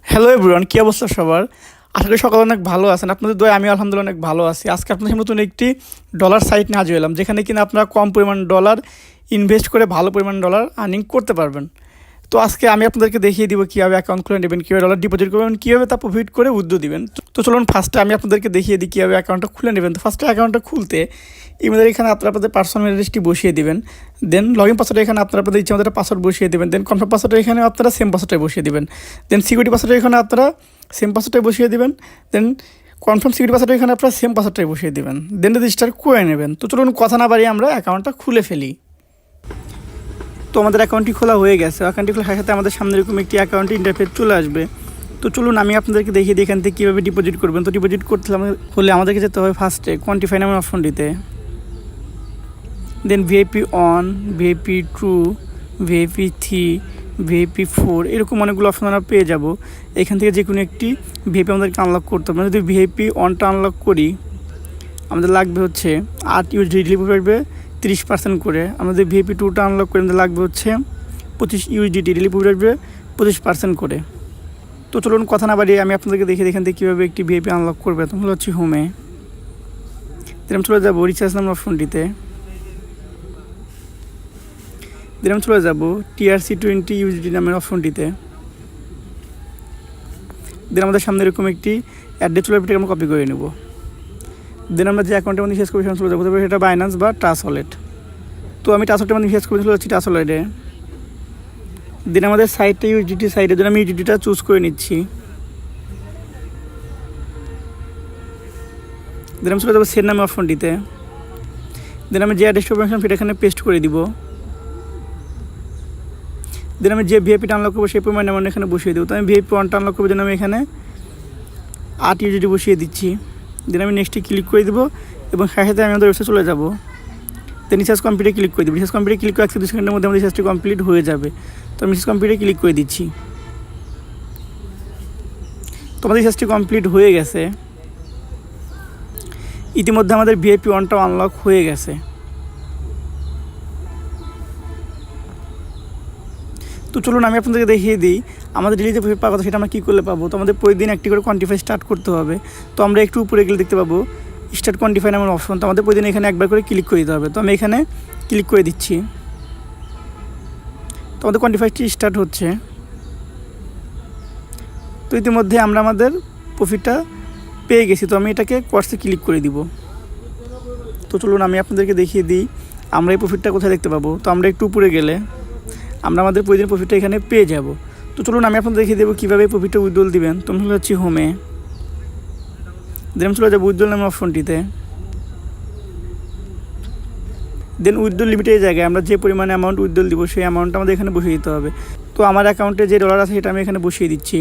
Hello everyone, কী অবস্থা সবার? আশা করি সকালে অনেক ভালো আছেন। আপনাদের দোয়ায় আমি আলহামদুলিল্লাহ অনেক ভালো আছি। আজকে আপনাদের সামনে নতুন একটি ডলার সাইট নিয়ে হাজির হলাম, যেখানে কিনা আপনারা কম পরিমাণ ডলার ইনভেস্ট করে ভালো পরিমাণ ডলার আর্নিং করতে পারবেন। তো আজকে আমি আপনাদেরকে দেখিয়ে দিব কীভাবে অ্যাকাউন্ট খুলে নেবেন, কীভাবে ডলার ডিপোজিট করবেন, কীভাবে তা প্রফিট করে উদ্যোগ দিবেন। তো চলুন ফার্স্টে আমি আপনাদেরকে দেখিয়ে দিই কীভাবে অ্যাকাউন্টটা খুলে নেবেন। তো ফার্স্টে অ্যাকাউন্টটা খুলতে ইমেলের এখানে আপনারা আপনাদের পার্সোনাল অ্যাড্রেসটি বসিয়ে দিবেন। দেন লগ ইন পাসওয়ার্ড এখানে আপনারা আপনাদের ইচ্ছা মতো পাসওয়ার্ড বসিয়ে দেবেন। দেন কনফার্ম পাসওয়ার্ড এখানে আপনারা সেম পাসওয়ার্ডটাই বসিয়ে দেবেন। দেন সিকিউরিটি পাসওয়ার্ড এখানে আপনারা সেম পাসওয়ার্ডটাই বসিয়ে দেবেন। দেন কনফার্ম সিকিউরিটি পাসওয়ার্ড এখানে আপনারা সেম পাসওয়ার্ডটাই বসিয়ে দেবেন। দেন রেজিস্টার করে নেবেন। তো চলুন কথা না বাড়িয়ে আমরা অ্যাকাউন্টটা খুলে ফেলি। তো আমাদের অ্যাকাউন্টটি খোলা হয়ে গেছে। অ্যাকাউন্টটি খোলার সাথে আমাদের সামনে এরকম একটি অ্যাকাউন্টে ইন্টারফেস চলে আসবে। তো চলুন আমি আপনাদেরকে দেখিয়ে দিই এখান থেকে কীভাবে ডিপোজিট করবেন। তো ডিপোজিট করতে হলে আমাদেরকে যেতে হবে ফার্স্টে কোয়ান্টিফাই নামের অপশনটিতে। Then VIP one, VIP two, VIP three, VIP four, এরকম অনেকগুলো অপশন আমরা পেয়ে যাব। এখান থেকে যে কোনো একটি ভিআইপি আমাদেরকে আনলক করতে হবে। যদি ভিআইপি অনটা আনলক করি, আমাদের লাগবে হচ্ছে 8 ইউএসডি রিলিভ করবে 30% করে। আমাদের ভিআইপি টুটা আনলক করে আমাদের লাগবে হচ্ছে 25 ইউএসডিটি রিলিভ আসবে 25% করে। তো চলুন কথা না বাড়িয়ে আমি আপনাদেরকে দেখে এখান থেকে কীভাবে একটি ভিআইপি আনলক করবে। তাহলে হচ্ছে হোমে দিলাম, চলে যাবো রিচার্জ নামের অপশনটিতে। দিলাম, চলে যাবো TRC20 ইউএসডি নামের অপশনটিতে। দেন আমাদের সামনে এরকম একটি অ্যাড্রেস চলে আসবে, আমরা কপি করে নেব। দেন আমরা যে অ্যাকাউন্টের মধ্যে শেষ করি সেখানে চলে যাবো, তবে সেটা বাইন্যান্স বা ট্রাস্ট ওয়ালেট। তো আমি ট্রাস্ট ওয়ালেটের মধ্যে শেষ করে চলে যাচ্ছি ট্রাস্ট ওয়ালেটে। দেন আমাদের সাইটটা ইউএসডিটি সাইটের জন্য আমি ইউএসডিটা চুজ করে নিচ্ছি। দেন আমি চলে যাবো সেন্ড নামের অপশনটিতে। দেন আমি যে অ্যাড্রেসটা পাবো সেটা এখানে পেস্ট করে দিব। দেন আমি যে ভিআইপিটা আনলক করবো সেই পরিমাণ অ্যামাউন্ট এখানে বসিয়ে দেবো। তো আমি ভিআইপি ওয়ানটা আনলক করবো, যেন আমি এখানে 8 ইউএসডি বসিয়ে দিচ্ছি। দেন আমি নেক্সটে ক্লিক করে দেবো এবং সাথে আমি আমাদের ওয়েবসাইটে চলে যাবো। দেন রিচার্জ কমপ্লিটে ক্লিক করে দেবো। রিচার্জ কমপ্লিটে ক্লিক করে 2 সেকেন্ডের মধ্যে আমাদের রিচার্জটি কমপ্লিট হয়ে যাবে। তো আমি রিচার্জ কমপ্লিটে ক্লিক করে দিচ্ছি। তো আমাদের রিচার্জটি কমপ্লিট হয়ে গেছে। ইতিমধ্যে আমাদের ভিআইপি ওয়ানটাও আনলক হয়ে গেছে। তো চলুন আমি আপনাদেরকে দেখিয়ে দিই আমাদের ডেলি যে প্রফিট পাওয়ার কথা সেটা আমরা কী করলে পাবো। তো আমাদের প্রতিদিন একটি করে কোয়ান্টিফাই স্টার্ট করতে হবে। তো আমরা একটু উপরে গেলে দেখতে পাবো স্টার্ট কোয়ান্টিফাই নামের অপশন। তো আমাদের প্রতিদিন এখানে একবার করে ক্লিক করে দিতে হবে। তো আমি এখানে ক্লিক করে দিচ্ছি। তো আমাদের কোয়ান্টিফাইটি স্টার্ট হচ্ছে। তো ইতিমধ্যে আমরা আমাদের প্রফিটটা পেয়ে গেছি। তো আমি এটাকে কোয়ার্সে ক্লিক করে দিব। তো চলুন আমি আপনাদেরকে দেখিয়ে দিই আমরা এই প্রফিটটা কোথায় দেখতে পাবো। তো আমরা একটু উপরে গেলে আমরা আমাদের প্রতিদিন প্রফিটটা এখানে পেয়ে যাব। তো চলুন আমি আপনাদের দেখিয়ে দেবো কীভাবে প্রফিটটা উইথড্রল দিবেন। তো আমি হচ্ছে হোমে, দেন চলে যাবো উইথড্রল নামের অপশনটিতে। দেন উইথড্রল লিমিটের জায়গায় আমরা যে পরিমাণে অ্যামাউন্ট উইথড্রল দিব সেই অ্যামাউন্টটা আমাদের এখানে বসিয়ে দিতে হবে। তো আমার অ্যাকাউন্টে যে ডলার আছে সেটা আমি এখানে বসিয়ে দিচ্ছি।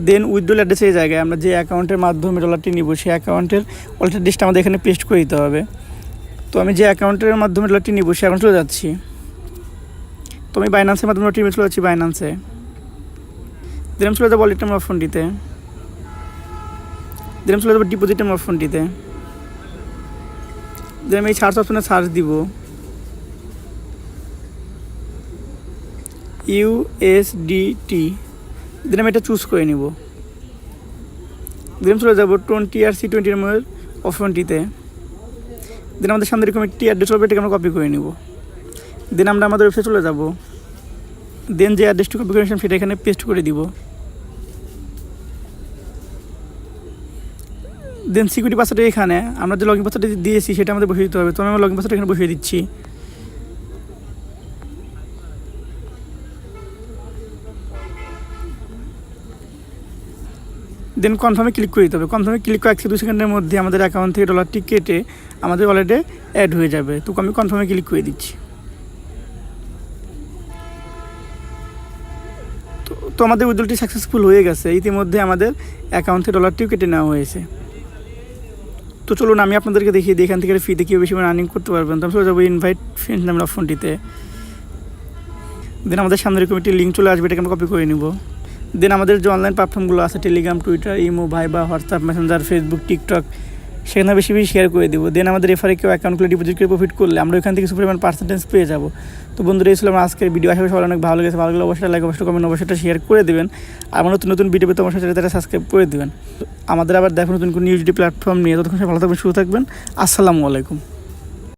দেন উইথড্রল অ্যাড্রেসের জায়গায় আমরা যে অ্যাকাউন্টের মাধ্যমে ডলারটি নিব সেই অ্যাকাউন্টের ওয়ালেট অ্যাড্রেসটা আমাদের এখানে পেস্ট করে দিতে হবে। তো আমি যে অ্যাকাউন্টের মাধ্যমে ডলারটি নিব সেই অ্যাকাউন্টে চলে যাচ্ছি। তো আমি বাইন্যান্সের মাধ্যমে ডলারটি চলে যাচ্ছি বাইন্যান্সে। দেন আমি চলে যাবো ওয়ালেট নামের অপশনটিতে। দেন আমি চলে যাবো ডিপোজিট নামের অপশনটিতে। দেন আমি এই সার্চ অপশনে সার্চ দিব USDT। দেন আমি এটা চুজ করে নিব। দেন চলে যাবো TRC20 নামের অপশনটিতে। দেন আমাদের সামনে এরকম একটি অ্যাড্রেস হবে, এটাকে আমরা কপি করে নিব। দেন আমরা আমাদের ওয়েবসাইটে চলে যাব। দেন যে অ্যাড্রেসটি কপি করেছিলাম সেটা এখানে পেস্ট করে দিব। দেন সিকিউরিটি পাসওয়ার্ডটা এখানে আমরা যে লগইন পাসওয়ার্ডটা দিয়েছি সেটা আমাদের বসিয়ে দিতে হবে। তো আমি আমার লগইন পাসওয়ার্ডটা এখানে বসিয়ে দিচ্ছি। দেন কনফার্মে ক্লিক করে দিতে হবে। কনফার্মে ক্লিক করে 1 থেকে 2 সেকেন্ডের মধ্যে আমাদের অ্যাকাউন্ট থেকে ডলারটি কেটে আমাদের ওয়ালেটে অ্যাড হয়ে যাবে। তো আমি কনফার্মে ক্লিক করে দিচ্ছি। তো আমাদের উইথড্রলটি সাকসেসফুল হয়ে গেছে। ইতিমধ্যে আমাদের অ্যাকাউন্ট থেকে ডলারটিও কেটে নেওয়া হয়েছে। তো চলুন আমি আপনাদেরকে দেখিয়ে দিই এখান থেকে ফ্রিতে কীভাবে বেশি আর্নিং করতে পারবেন। তো আমি চলে যাবো ইনভাইট ফ্রেন্ডস নামের অপশনটিতে। দেন আমাদের সামনে এরকম একটি লিঙ্ক চলে আসবে, এটাকে আমরা কপি করে নিব। দেন আমাদের যে অনলাইন প্ল্যাটফর্মগুলো আছে Telegram, Twitter, imo, viva, WhatsApp, Messenger, Facebook, TikTok, সেখানে বেশি বেশি শেয়ার করে দেবো। দেন আমাদের রেফারে কেউ অ্যাকাউন্ট খুলে ডিপোজিট করে প্রফিট করলে আমরা ওইখান থেকে কিছু পরিমাণ পার্সেন্টেজ পেয়ে যাবো। তো বন্ধুরা, এই ছিল আমার আজকের ভিডিও। আশা করি সবার অনেক ভালো লেগেছে। ভালো লাগলে অবশ্যই লাইক, অবশ্যই কমেন্ট, অবশ্যই শেয়ার করে দেবেন। আর আমার নতুন নতুন ভিডিও পেতে আমার সাথে সাবস্ক্রাইব করে দেবেন। আমাদের আবার দেখো নতুন কোনো নিউজ প্ল্যাটফর্ম নিয়ে। ততক্ষণ ভালো থাকবেন, সুস্থ থাকবেন। আসসালামু আলাইকুম।